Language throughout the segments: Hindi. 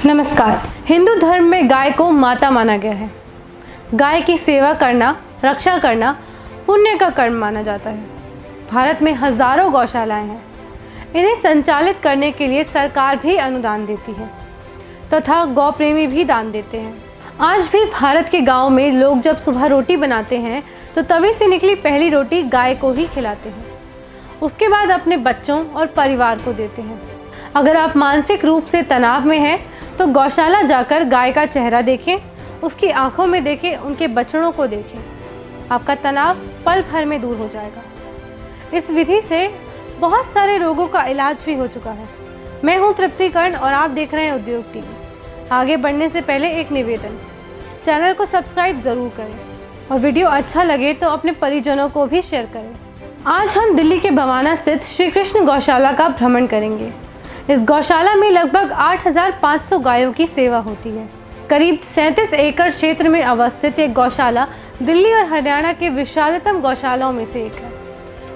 नमस्कार। हिंदू धर्म में गाय को माता माना गया है। गाय की सेवा करना, रक्षा करना पुण्य का कर्म माना जाता है। भारत में हजारों गौशालाएं हैं। इन्हें संचालित करने के लिए सरकार भी अनुदान देती है तथा गौ प्रेमी भी दान देते हैं। आज भी भारत के गांव में लोग जब सुबह रोटी बनाते हैं तो तवे से निकली पहली रोटी गाय को ही खिलाते हैं। उसके बाद अपने बच्चों और परिवार को देते हैं। अगर आप मानसिक रूप से तनाव में हैं तो गौशाला जाकर गाय का चेहरा देखें, उसकी आंखों में देखें, उनके बछड़ों को देखें। आपका तनाव पल भर में दूर हो जाएगा। इस विधि से बहुत सारे रोगों का इलाज भी हो चुका है। मैं हूं तृप्ति कर्ण और आप देख रहे हैं उद्योग टीवी। आगे बढ़ने से पहले एक निवेदन, चैनल को सब्सक्राइब जरूर करें और वीडियो अच्छा लगे तो अपने परिजनों को भी शेयर करें। आज हम दिल्ली के भवाना स्थित श्री कृष्ण गौशाला का भ्रमण करेंगे। इस गौशाला में लगभग 8,500 गायों की सेवा होती है। करीब 37 एकड़ क्षेत्र में अवस्थित एक गौशाला दिल्ली और हरियाणा के विशालतम गौशालाओं में से एक है।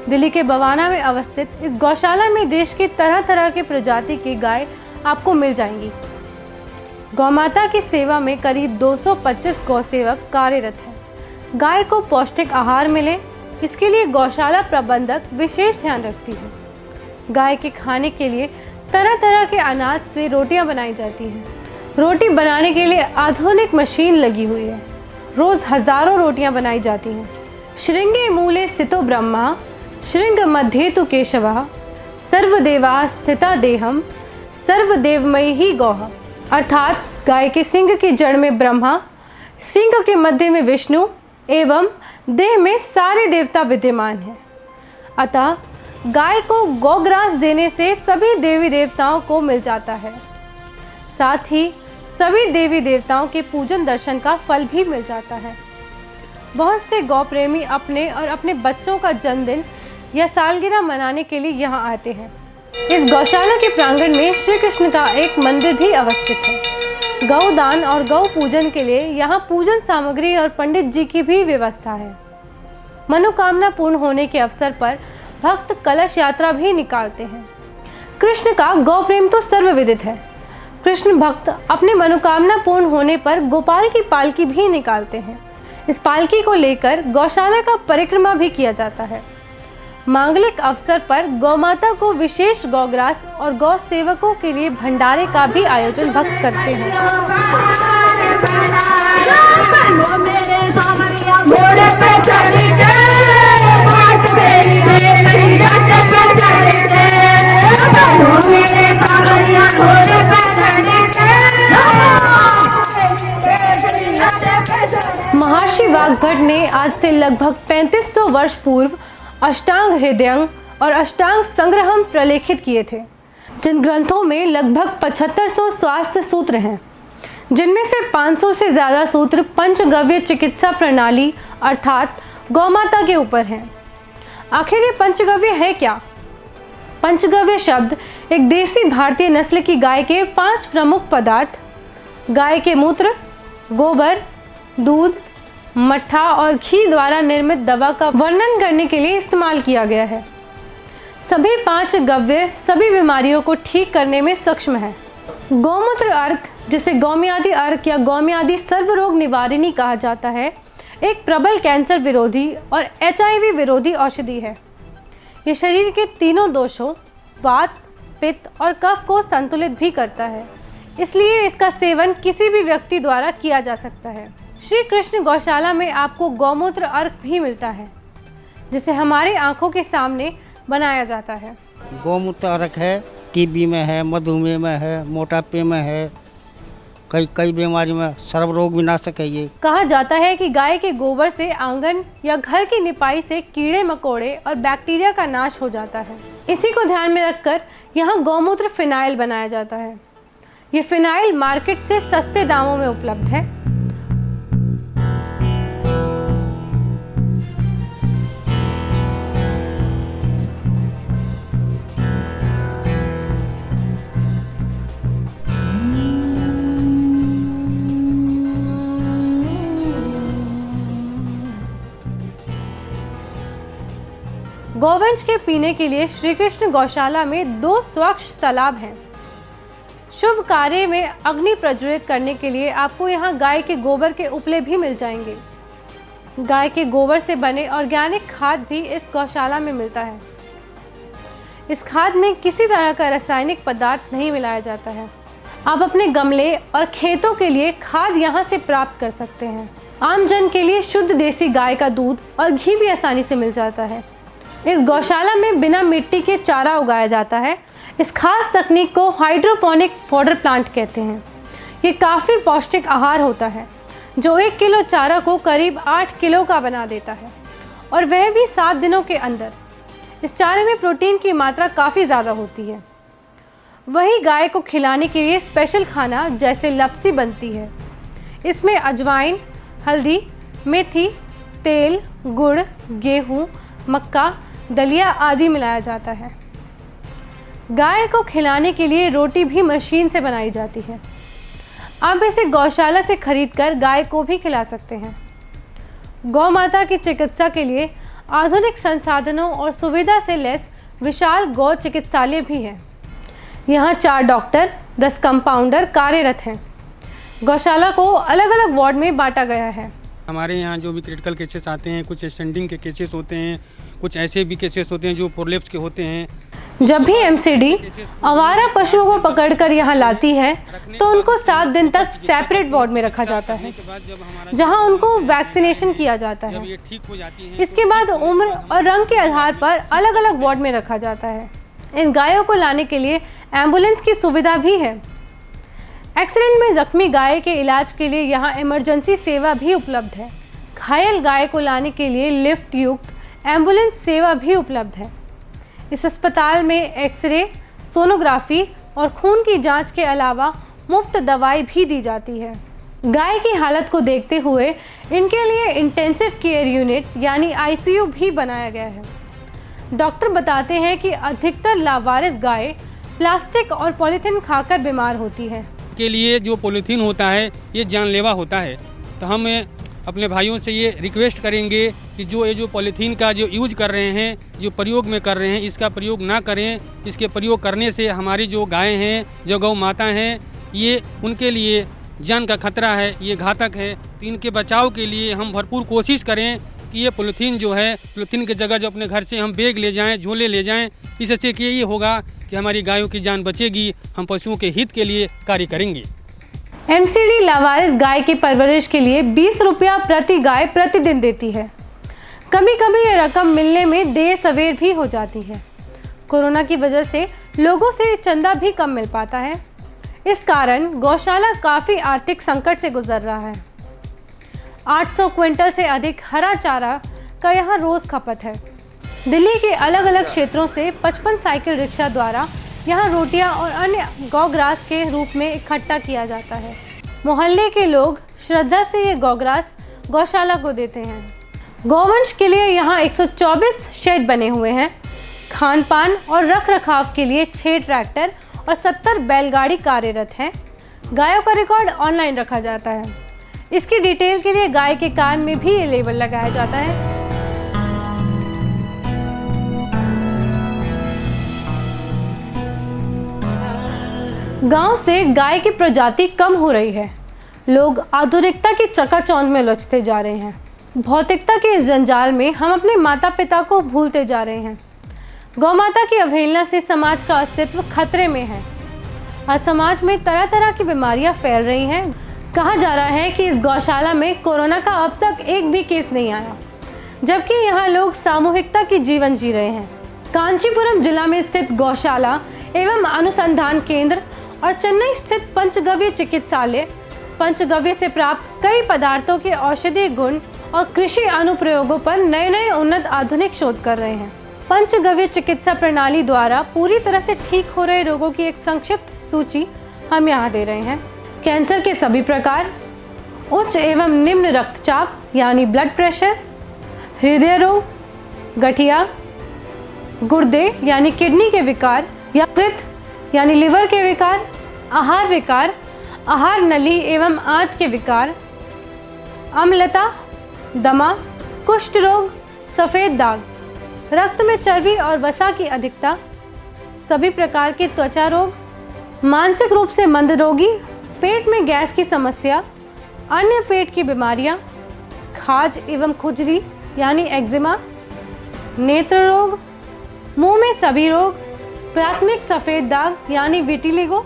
दिल्ली के बवाना में अवस्थित इस गौशाला में देश के तरह तरह के प्रजाति की गाय आपको मिल जाएंगी। गौमाता की सेवा में करीब 225 गौसेवक कार्यरत हैं। गाय को पौष्टिक आहार मिले, इसके लिए गौशाला प्रबंधक विशेष ध्यान रखती है। गाय के खाने के लिए तरह तरह के अनाज से रोटियां बनाई जाती हैं। रोटी बनाने के लिए आधुनिक मशीन लगी हुई है। रोज हजारों रोटियां बनाई जाती हैं। श्रृंगे मूले स्थितो ब्रह्मा, श्रृंग मध्ये तु केशवः, सर्वदेवा स्थिता देहम, सर्वदेवमयी ही गौः। अर्थात गाय के सिंग की जड़ में ब्रह्मा, सिंग के मध्य में विष्णु एवं देह में सारे देवता विद्यमान हैं। अतः गाय को गौग्रास देने से सभी देवी देवताओं को मिल जाता है। साथ ही सभी देवी देवताओं के पूजन दर्शन का फल भी मिल जाता है। बहुत से गौ प्रेमी अपने और अपने बच्चों का जन्मदिन या सालगिरह मनाने के लिए यहाँ आते हैं। इस गौशाला के प्रांगण में श्री कृष्ण का एक मंदिर भी अवस्थित है। गौदान और गौ पूजन के लिए यहाँ पूजन सामग्री और पंडित जी की भी व्यवस्था है। मनोकामना पूर्ण होने के अवसर पर भक्त कलश यात्रा भी निकालते हैं। कृष्ण का गौ प्रेम तो सर्वविदित है। कृष्ण भक्त अपने मनोकामना पूर्ण होने पर गोपाल की पालकी भी निकालते हैं। इस पालकी को लेकर गौशाला का परिक्रमा भी किया जाता है। मांगलिक अवसर पर गौमाता को विशेष गौग्रास और गौ सेवकों के लिए भंडारे का भी आयोजन भक्त करते हैं। महर्षि वाग्भट ने आज से लगभग 3500 वर्ष पूर्व अष्टांग हृदयंग और अष्टांग संग्रहम प्रलेखित किए थे, जिन ग्रंथों में लगभग 7500 स्वास्थ्य सूत्र हैं, जिनमें से 500 से ज्यादा सूत्र पंचगव्य चिकित्सा प्रणाली अर्थात गौमाता के ऊपर हैं। आखिर ये पंचगव्य है क्या? पंचगव्य शब्द एक देसी भारतीय नस्ल की गाय के 5 प्रमुख पदार्थ गाय के मूत्र, गोबर, दूध, मट्ठा और घी द्वारा निर्मित दवा का वर्णन करने के लिए इस्तेमाल किया गया है। सभी 5 गव्य सभी बीमारियों को ठीक करने में सक्षम है। गौमूत्र अर्क, जिसे गौम्यादि अर्क या गौम्यादि सर्वरोग निवारिणी कहा जाता है, एक प्रबल कैंसर विरोधी और HIV विरोधी औषधि है। ये शरीर के तीनों दोषों वात, पित्त और कफ को संतुलित भी करता है, इसलिए इसका सेवन किसी भी व्यक्ति द्वारा किया जा सकता है। श्री कृष्ण गौशाला में आपको गौमूत्र अर्क भी मिलता है, जिसे हमारी आंखों के सामने बनाया जाता है। गौमूत्र अर्क है, TB में है, मधुमेह में है, मोटापे में है, कई बीमारी में सर्वरोग विनाशक है। ये कहा जाता है कि गाय के गोबर से आंगन या घर की निपाई से कीड़े मकोड़े और बैक्टीरिया का नाश हो जाता है। इसी को ध्यान में रखकर यहाँ गौमूत्र फिनाइल बनाया जाता है। ये फिनाइल मार्केट से सस्ते दामों में उपलब्ध है। गौवंश के पीने के लिए श्री कृष्ण गौशाला में 2 स्वच्छ तालाब हैं। शुभ कार्य में अग्नि प्रज्वलित करने के लिए आपको यहाँ गाय के गोबर के उपले भी मिल जाएंगे। गाय के गोबर से बने ऑर्गेनिक खाद भी इस गौशाला में मिलता है। इस खाद में किसी तरह का रासायनिक पदार्थ नहीं मिलाया जाता है। आप अपने गमले और खेतों के लिए खाद यहाँ से प्राप्त कर सकते हैं। आम जन के लिए शुद्ध देसी गाय का दूध और घी भी आसानी से मिल जाता है। इस गौशाला में बिना मिट्टी के चारा उगाया जाता है। इस खास तकनीक को हाइड्रोपोनिक फॉडर प्लांट कहते हैं। ये काफ़ी पौष्टिक आहार होता है जो 1 किलो चारा को करीब 8 किलो का बना देता है, और वह भी 7 दिनों के अंदर। इस चारे में प्रोटीन की मात्रा काफ़ी ज़्यादा होती है। वही गाय को खिलाने के लिए स्पेशल खाना जैसे लपसी बनती है। इसमें अजवाइन, हल्दी, मेथी, तेल, गुड़, गेहूँ, मक्का, दलिया आदि मिलाया जाता है। गाय को खिलाने के लिए रोटी भी मशीन से बनाई जाती है। आप इसे गौशाला से खरीदकर गाय को भी खिला सकते हैं। गौ माता की चिकित्सा के लिए आधुनिक संसाधनों और सुविधा से लैस विशाल गौ चिकित्सालय भी है। यहाँ 4 डॉक्टर, 10 कंपाउंडर कार्यरत हैं। गौशाला को अलग अलग वार्ड में बांटा गया है। हमारे यहाँ जो भी क्रिटिकल केसेस आते हैं, कुछ स्टैंडिंग के केसेस होते हैं, कुछ ऐसे भी केसेस होते हैं जो प्रोलेप्स के होते हैं। जब भी एमसीडी आवारा पशुओं को पकड़कर यहाँ लाती है तो उनको 7 दिन तक सेपरेट वार्ड में रखा जाता है, जहाँ उनको वैक्सीनेशन किया जाता है। इसके बाद उम्र और रंग के आधार पर अलग अलग वार्ड में रखा जाता है। इन गायों को लाने के लिए एम्बुलेंस की सुविधा भी है। एक्सीडेंट में जख्मी गाय के इलाज के लिए यहाँ इमरजेंसी सेवा भी उपलब्ध है। घायल गाय को लाने के लिए लिफ्ट युक्त एम्बुलेंस सेवा भी उपलब्ध है। इस अस्पताल में एक्सरे, सोनोग्राफी और खून की जांच के अलावा मुफ्त दवाई भी दी जाती है। गाय की हालत को देखते हुए इनके लिए इंटेंसिव केयर यूनिट यानी आईसीयू भी बनाया गया है। डॉक्टर बताते हैं कि अधिकतर लावारिस गाय प्लास्टिक और पॉलीथीन खाकर बीमार होती है। के लिए जो पॉलीथीन होता है ये जानलेवा होता है, तो हम अपने भाइयों से ये रिक्वेस्ट करेंगे कि जो पॉलीथीन का जो यूज कर रहे हैं, जो प्रयोग में कर रहे हैं, इसका प्रयोग ना करें। इसके प्रयोग करने से हमारी जो गायें हैं, जो गौ माता हैं, ये उनके लिए जान का खतरा है, ये घातक है। तो इनके बचाव के लिए हम भरपूर कोशिश करें कि ये पॉलीथीन जो है, पॉलीथीन की जगह जो अपने घर से हम बैग ले जाएं, झोले ले जाएं। इससे कि ये होगा कि हमारी गायों की जान बचेगी, हम पशुओं के हित के लिए कार्य करेंगे। एमसीडी लावारिस गाय की परवरिश के लिए 20 रुपया प्रति गाय प्रतिदिन देती है। कभी कभी ये रकम मिलने में देर सवेर भी हो जाती है। कोरोना की वजह से लोगों से चंदा भी कम मिल पाता है। इस कारण गौशाला काफ़ी आर्थिक संकट से गुजर रहा है। 800 क्विंटल से अधिक हरा चारा का यहाँ रोज़ खपत है। दिल्ली के अलग अलग क्षेत्रों से 55 साइकिल रिक्शा द्वारा यहाँ रोटियाँ और अन्य गौग्रास के रूप में इकट्ठा किया जाता है। मोहल्ले के लोग श्रद्धा से ये गौग्रास गौशाला को देते हैं। गौवंश के लिए यहाँ 124 शेड बने हुए हैं। खान पान और रख रखाव के लिए 6 ट्रैक्टर और 70 बैलगाड़ी कार्यरत हैं। गायों का रिकॉर्ड ऑनलाइन रखा जाता है। इसकी डिटेल के लिए गाय के कान में भी ये लेबल लगाया जाता है। गांव से गाय की प्रजाति कम हो रही है। लोग आधुनिकता की चकाचौंध में उलझते जा रहे हैं। भौतिकता के इस जंजाल में हम अपने माता पिता को भूलते जा रहे हैं। गौ माता की अवहेलना से समाज का अस्तित्व खतरे में है। आज समाज में तरह तरह की बीमारियां फैल रही हैं। कहा जा रहा है कि इस गौशाला में कोरोना का अब तक एक भी केस नहीं आया, जबकि यहाँ लोग सामूहिकता की जीवन जी रहे हैं। कांचीपुरम जिला में स्थित गौशाला एवं अनुसंधान केंद्र और चेन्नई स्थित पंचगव्य चिकित्सालय पंचगव्य से प्राप्त कई पदार्थों के औषधीय गुण और कृषि अनुप्रयोगों पर नए नए उन्नत आधुनिक शोध कर रहे हैं। पंचगव्य चिकित्सा प्रणाली द्वारा पूरी तरह से ठीक हो रहे रोगों की एक संक्षिप्त सूची हम यहाँ दे रहे हैं। कैंसर के सभी प्रकार, उच्च एवं निम्न रक्तचाप यानी ब्लड प्रेशर, हृदय रोग, गठिया, गुर्दे यानी किडनी के विकार, यकृत यानी लिवर के विकार, आहार नली एवं आंत के विकार, अम्लता, दमा, कुष्ठ रोग, सफ़ेद दाग, रक्त में चर्बी और वसा की अधिकता, सभी प्रकार के त्वचा रोग, मानसिक रूप से मंद रोगी, पेट में गैस की समस्या, अन्य पेट की बीमारियां, खाज एवं खुजली यानी एक्जिमा, नेत्र रोग, मुंह में सभी रोग, प्राथमिक सफ़ेद दाग यानी विटिलिगो,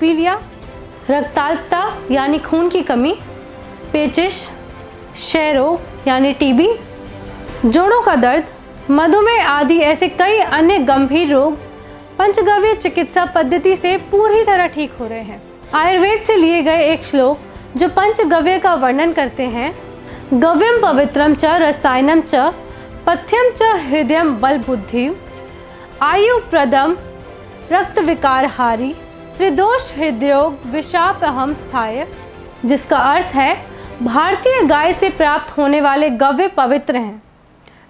पीलिया, रक्ताल्पता यानी खून की कमी, पेचिश, क्षय रोग यानी टीबी, जोड़ों का दर्द, मधुमेह आदि ऐसे कई अन्य गंभीर रोग पंचगव्य चिकित्सा पद्धति से पूरी तरह ठीक हो रहे हैं। आयुर्वेद से लिए गए एक श्लोक जो पंचगव्य का वर्णन करते हैं, गव्यम पवित्रम च रसायनम च पथ्यम च हृदयम बल बुद्धि आयु प्रदम रक्त विकारहारी त्रिदोष हृदयोग विषापहम स्थाय, जिसका अर्थ है भारतीय गाय से प्राप्त होने वाले गव्य पवित्र हैं,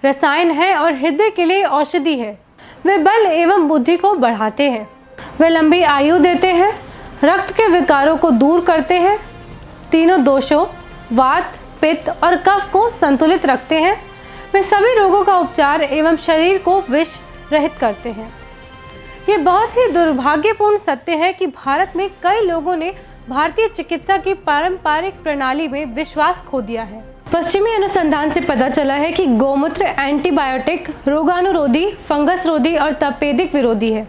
रसायन है और हृदय के लिए औषधि है। वे बल एवं बुद्धि को बढ़ाते हैं, वे लंबी आयु देते हैं, रक्त के विकारों को दूर करते हैं, तीनों दोषों वात, पित्त और कफ को संतुलित रखते हैं, वे सभी रोगों का उपचार एवं शरीर को विष रहित करते हैं। ये बहुत ही दुर्भाग्यपूर्ण सत्य है कि भारत में कई लोगों ने भारतीय चिकित्सा की पारंपरिक प्रणाली में विश्वास खो दिया है। पश्चिमी अनुसंधान से पता चला है कि गौमूत्र एंटीबायोटिक, रोगाणुरोधी, फंगस रोधी और तपेदिक विरोधी है।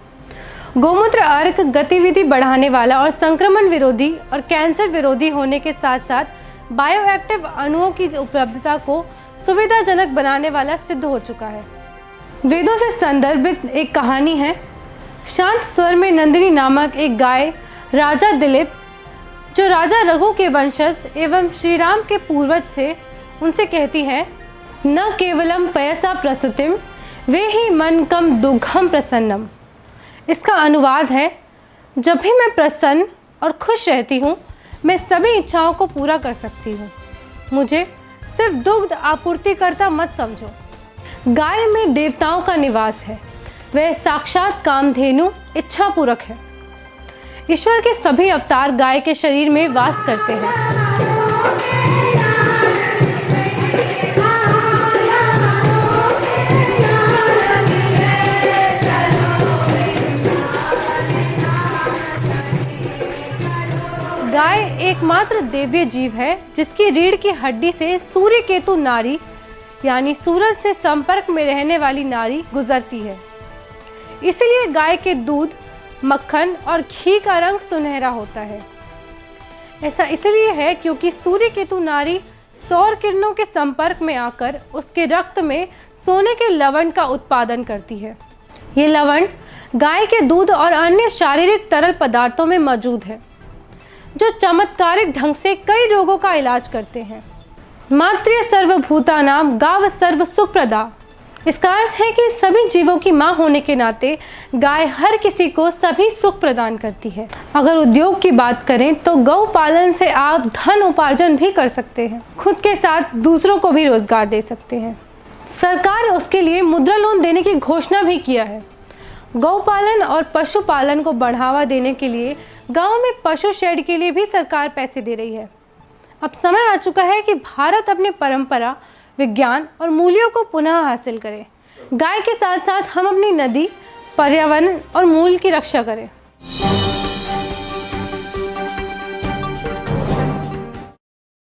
गौमूत्र अर्क गतिविधि बढ़ाने वाला और संक्रमण विरोधी और कैंसर विरोधी होने के साथ साथ बायोएक्टिव अणुओं की उपलब्धता को सुविधाजनक बनाने वाला सिद्ध हो चुका है। वेदों से संदर्भित एक कहानी है। शांत स्वर में नंदिनी नामक एक गाय राजा दिलीप, जो राजा रघु के वंशज एवं श्री राम के पूर्वज थे, उनसे कहती है, न केवलम पयसा प्रसूतिम वे ही मन कम दुघम प्रसन्नम। इसका अनुवाद है, जब भी मैं प्रसन्न और खुश रहती हूँ, मैं सभी इच्छाओं को पूरा कर सकती हूँ। मुझे सिर्फ दुग्ध आपूर्तिकर्ता मत समझो। गाय में देवताओं का निवास है, वह साक्षात कामधेनु इच्छा पूरक है। ईश्वर के सभी अवतार गाय के शरीर में वास करते हैं। गाय एकमात्र दिव्य जीव है जिसकी रीढ़ की हड्डी से सूर्य केतु नाड़ी यानी सूरज से संपर्क में रहने वाली नाड़ी गुजरती है। इसलिए गाय के दूध, मक्खन और घी का रंग सुनहरा होता है। ऐसा इसलिए है क्योंकि सूर्य केतु नाड़ी सौर किरणों के संपर्क में आकर उसके रक्त में सोने के लवण का उत्पादन करती है। ये लवण गाय के दूध और अन्य शारीरिक तरल पदार्थों में मौजूद है, जो चमत्कारिक ढंग से कई रोगों का इलाज करते हैं। मातृ सर्वभूतानां गाव सर्व सुखप्रदा। इसका अर्थ है कि सभी जीवों की माँ होने के नाते गाय हर किसी को सभी सुख प्रदान करती है। अगर उद्योग की बात करें तो गौ पालन से आप धन उपार्जन भी कर सकते हैं, खुद के साथ दूसरों को भी रोजगार दे सकते हैं। सरकार उसके लिए मुद्रा लोन देने की घोषणा भी किया है। गौपालन और पशुपालन को बढ़ावा देने के लिए गाँव में पशु शेड के लिए भी सरकार पैसे दे रही है। अब समय आ चुका है कि भारत अपनी परंपरा, विज्ञान और मूल्यों को पुनः हासिल करें। गाय के साथ साथ हम अपनी नदी, पर्यावरण और मूल की रक्षा करें।